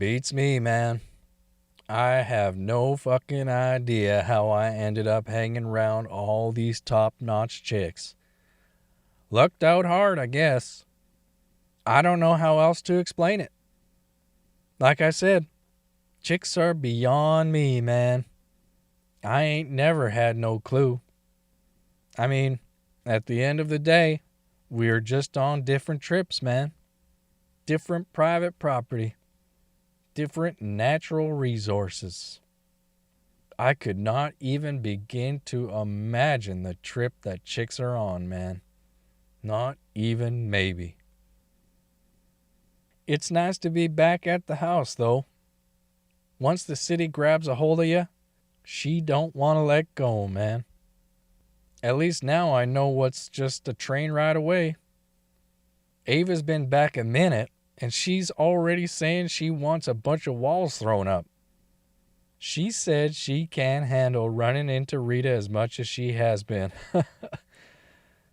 Beats me, man. I have no fucking idea how I ended up hanging around all these top-notch chicks. Lucked out hard, I guess. I don't know how else to explain it. Like I said, chicks are beyond me, man. I ain't never had no clue. I mean, at the end of the day, we're just on different trips, man. Different private property. Different natural resources. I could not even begin to imagine the trip that chicks are on, man. Not even maybe. It's nice to be back at the house, though. Once the city grabs a hold of you, she don't want to let go, man. At least now I know what's just a train ride away. Ava's been back a minute, and she's already saying she wants a bunch of walls thrown up. She said she can't handle running into Rita as much as she has been.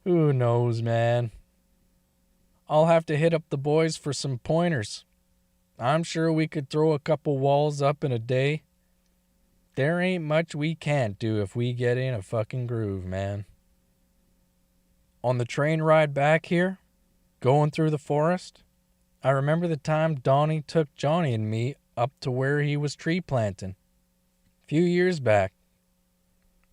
Who knows, man? I'll have to hit up the boys for some pointers. I'm sure we could throw a couple walls up in a day. There ain't much we can't do if we get in a fucking groove, man. On the train ride back here, going through the forest, I remember the time Donnie took Johnny and me up to where he was tree planting. Few years back.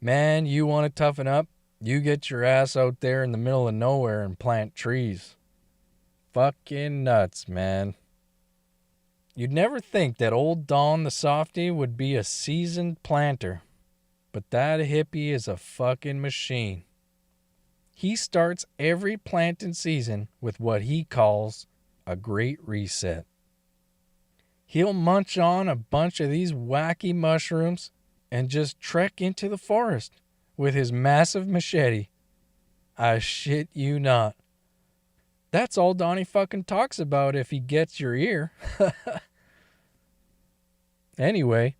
Man, you want to toughen up, you get your ass out there in the middle of nowhere and plant trees. Fucking nuts, man. You'd never think that old Don the softy would be a seasoned planter, but that hippie is a fucking machine. He starts every planting season with what he calls a great reset. He'll munch on a bunch of these wacky mushrooms and just trek into the forest with his massive machete. I shit you not. That's all Donnie fucking talks about if he gets your ear. Anyway,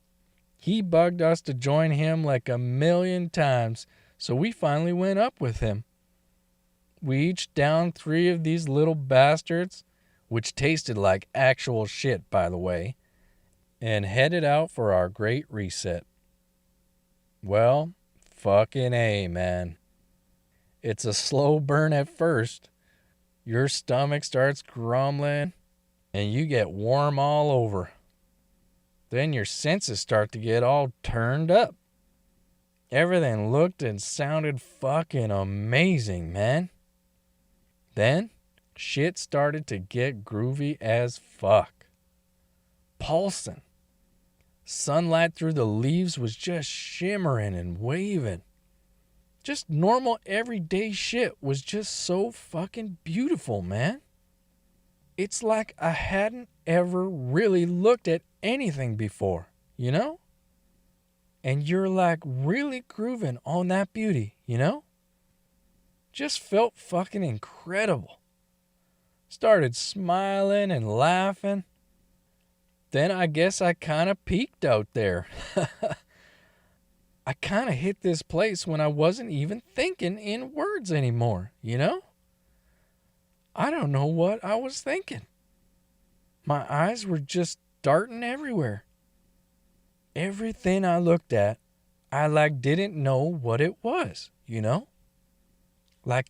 he bugged us to join him like a million times, so we finally went up with him. We each downed 3 of these little bastards, which tasted like actual shit, by the way, and headed out for our great reset. Well, fucking A, man. It's a slow burn at first. Your stomach starts grumbling, and you get warm all over. Then your senses start to get all turned up. Everything looked and sounded fucking amazing, man. Then, shit started to get groovy as fuck. Pulsing. Sunlight through the leaves was just shimmering and waving. Just normal everyday shit was just so fucking beautiful, man. It's like I hadn't ever really looked at anything before, you know? And you're like really grooving on that beauty, you know? Just felt fucking incredible. Started smiling and laughing. Then I guess I kind of peaked out there. I kind of hit this place when I wasn't even thinking in words anymore, you know? I don't know what I was thinking. My eyes were just darting everywhere. Everything I looked at, I didn't know what it was, you know?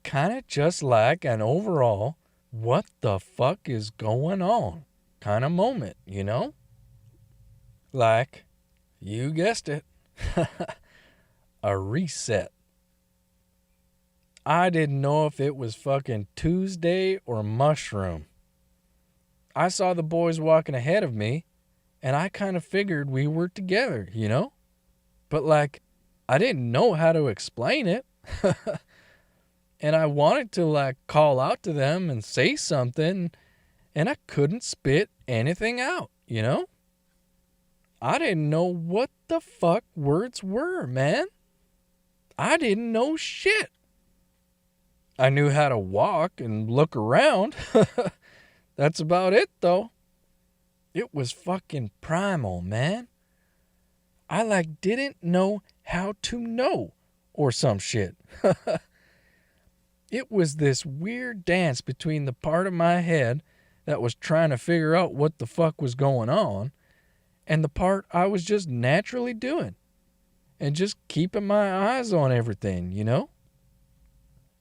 Kind of just like an overall, what the fuck is going on kind of moment, you know? You guessed it, a reset. I didn't know if it was fucking Tuesday or mushroom. I saw the boys walking ahead of me, and I kind of figured we were together, you know? But I didn't know how to explain it. And I wanted to call out to them and say something, and I couldn't spit anything out, you know? I didn't know what the fuck words were, man. I didn't know shit. I knew how to walk and look around. That's about it, though. It was fucking primal, man. I didn't know how to know or some shit. It was this weird dance between the part of my head that was trying to figure out what the fuck was going on, and the part I was just naturally doing and just keeping my eyes on everything, you know?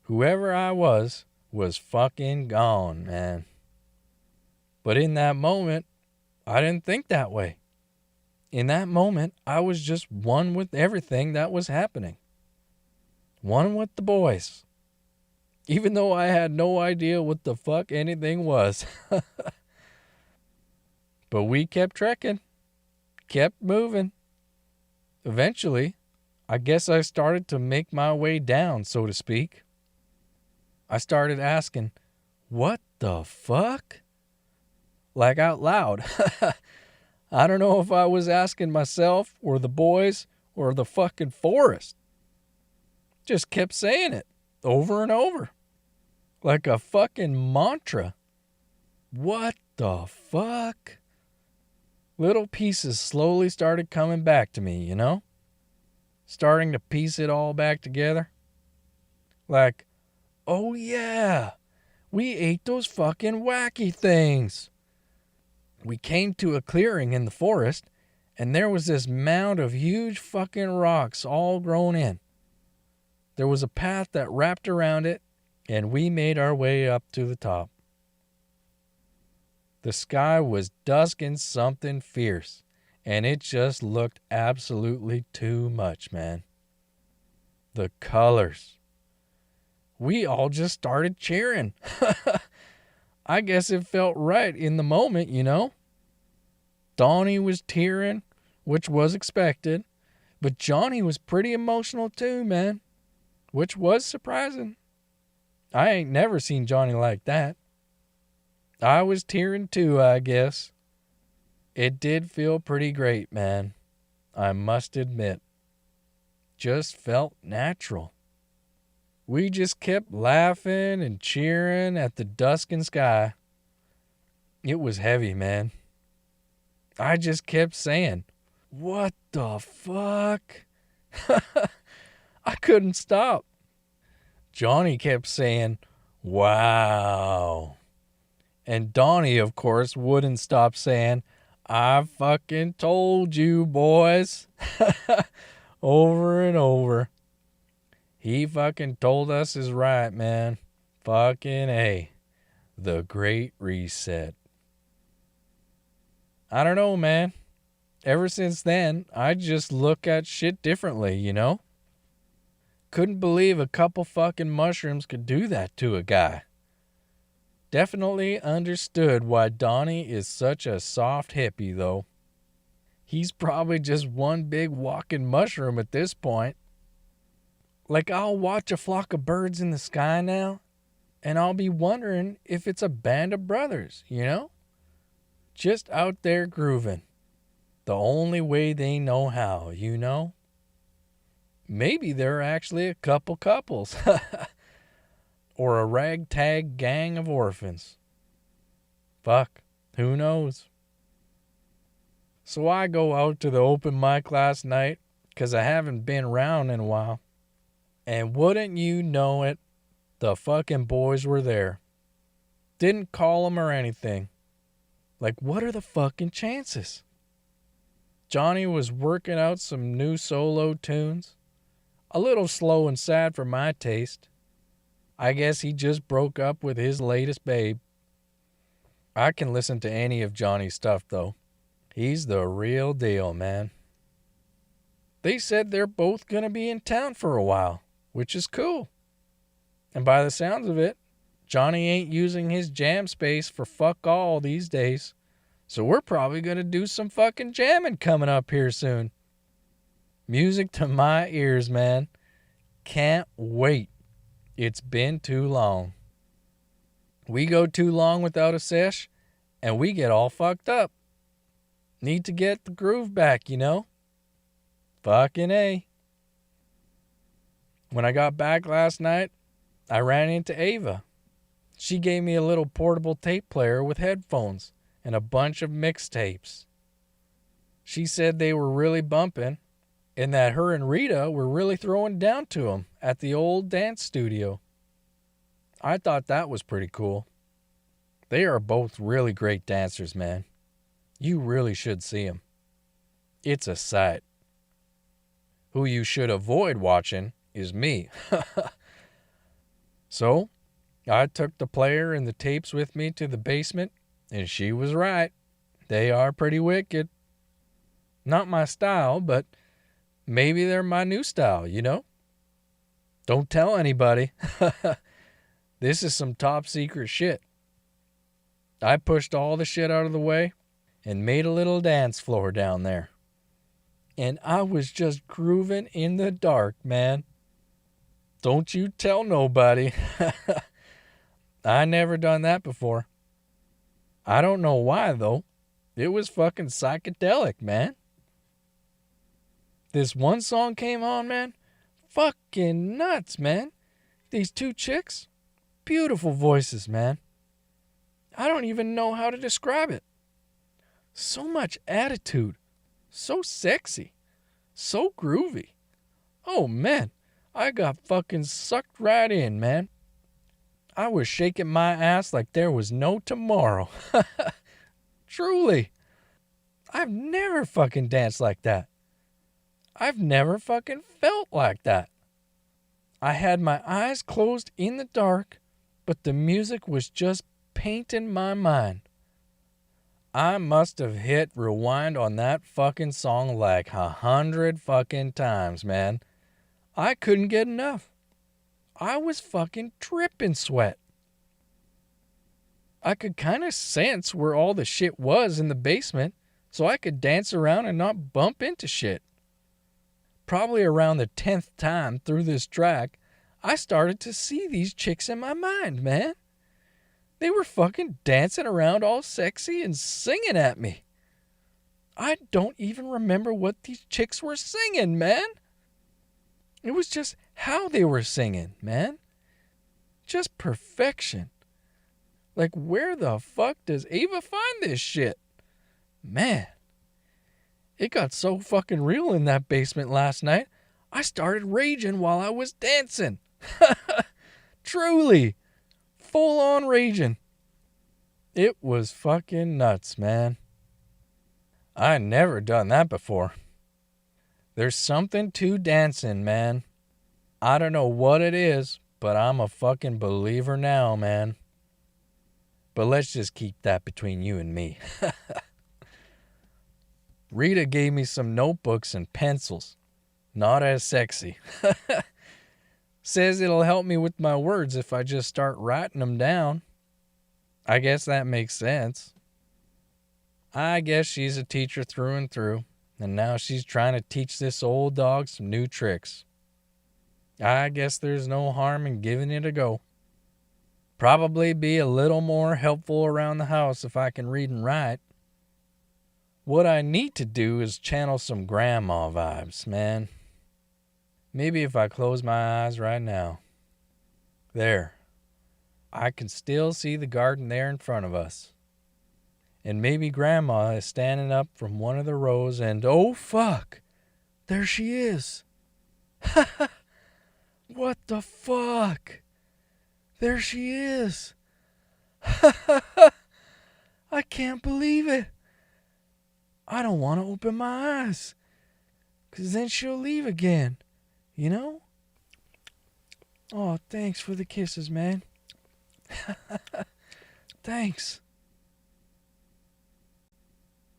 Whoever I was fucking gone, man. But in that moment, I didn't think that way. In that moment, I was just one with everything that was happening. One with the boys. Even though I had no idea what the fuck anything was. But we kept trekking. Kept moving. Eventually, I guess I started to make my way down, so to speak. I started asking, what the fuck? Like out loud. I don't know if I was asking myself or the boys or the fucking forest. Just kept saying it over and over. Like a fucking mantra. What the fuck? Little pieces slowly started coming back to me, you know? Starting to piece it all back together. Like, oh yeah, we ate those fucking wacky things. We came to a clearing in the forest, and there was this mound of huge fucking rocks all grown in. There was a path that wrapped around it, and we made our way up to the top. The sky was dusking something fierce, and it just looked absolutely too much, man. The colors. We all just started cheering. I guess it felt right in the moment, you know? Donnie was tearing, which was expected, but Johnny was pretty emotional too, man, which was surprising. I ain't never seen Johnny like that. I was tearing too, I guess. It did feel pretty great, man. I must admit. Just felt natural. We just kept laughing and cheering at the dusking sky. It was heavy, man. I just kept saying, what the fuck? I couldn't stop. Johnny kept saying, wow. And Donnie, of course, wouldn't stop saying, I fucking told you, boys. Over and over. He fucking told us is right, man. Fucking A. The Great Reset. I don't know, man. Ever since then, I just look at shit differently, you know? Couldn't believe a couple fucking mushrooms could do that to a guy. Definitely understood why Donnie is such a soft hippie, though. He's probably just one big walking mushroom at this point. Like, I'll watch a flock of birds in the sky now, and I'll be wondering if it's a band of brothers, you know? Just out there grooving. The only way they know how, you know? Maybe they're actually a couple couples. Or a ragtag gang of orphans. Fuck, who knows? So I go out to the open mic last night, 'cause I haven't been around in a while. And wouldn't you know it, the fucking boys were there. Didn't call them or anything. Like, what are the fucking chances? Johnny was working out some new solo tunes. A little slow and sad for my taste. I guess he just broke up with his latest babe. I can listen to any of Johnny's stuff, though. He's the real deal, man. They said they're both going to be in town for a while, which is cool. And by the sounds of it, Johnny ain't using his jam space for fuck all these days. So we're probably going to do some fucking jamming coming up here soon. Music to my ears, man. Can't wait. It's been too long. We go too long without a sesh, and we get all fucked up. Need to get the groove back, you know? Fucking A. When I got back last night, I ran into Ava. She gave me a little portable tape player with headphones and a bunch of mixtapes. She said they were really bumping and that her and Rita were really throwing down to them at the old dance studio. I thought that was pretty cool. They are both really great dancers, man. You really should see them. It's a sight. Who you should avoid watching is me. So, I took the player and the tapes with me to the basement, and she was right. They are pretty wicked. Not my style, but maybe they're my new style, you know? Don't tell anybody. This is some top secret shit. I pushed all the shit out of the way and made a little dance floor down there. And I was just grooving in the dark, man. Don't you tell nobody. I never done that before. I don't know why, though. It was fucking psychedelic, man. This one song came on, man. Fucking nuts, man. These two chicks, beautiful voices, man. I don't even know how to describe it. So much attitude. So sexy. So groovy. Oh, man. I got fucking sucked right in, man. I was shaking my ass like there was no tomorrow. Truly. I've never fucking danced like that. I've never fucking felt like that. I had my eyes closed in the dark, but the music was just painting my mind. I must have hit rewind on that fucking song like 100 fucking times, man. I couldn't get enough. I was fucking dripping sweat. I could kind of sense where all the shit was in the basement, so I could dance around and not bump into shit. Probably around the 10th time through this track, I started to see these chicks in my mind, man. They were fucking dancing around all sexy and singing at me. I don't even remember what these chicks were singing, man. It was just how they were singing, man. Just perfection. Like, where the fuck does Ava find this shit? Man. It got so fucking real in that basement last night, I started raging while I was dancing. Truly. Full on raging. It was fucking nuts, man. I never done that before. There's something to dancing, man. I don't know what it is, but I'm a fucking believer now, man. But let's just keep that between you and me. Rita gave me some notebooks and pencils. Not as sexy. Says it'll help me with my words if I just start writing them down. I guess that makes sense. I guess she's a teacher through and through, and now she's trying to teach this old dog some new tricks. I guess there's no harm in giving it a go. Probably be a little more helpful around the house if I can read and write. What I need to do is channel some grandma vibes, man. Maybe if I close my eyes right now. There. I can still see the garden there in front of us. And maybe Grandma is standing up from one of the rows and, oh fuck, there she is. What the fuck? There she is. I can't believe it. I don't want to open my eyes, 'cause then she'll leave again, you know? Oh, thanks for the kisses, man. Thanks.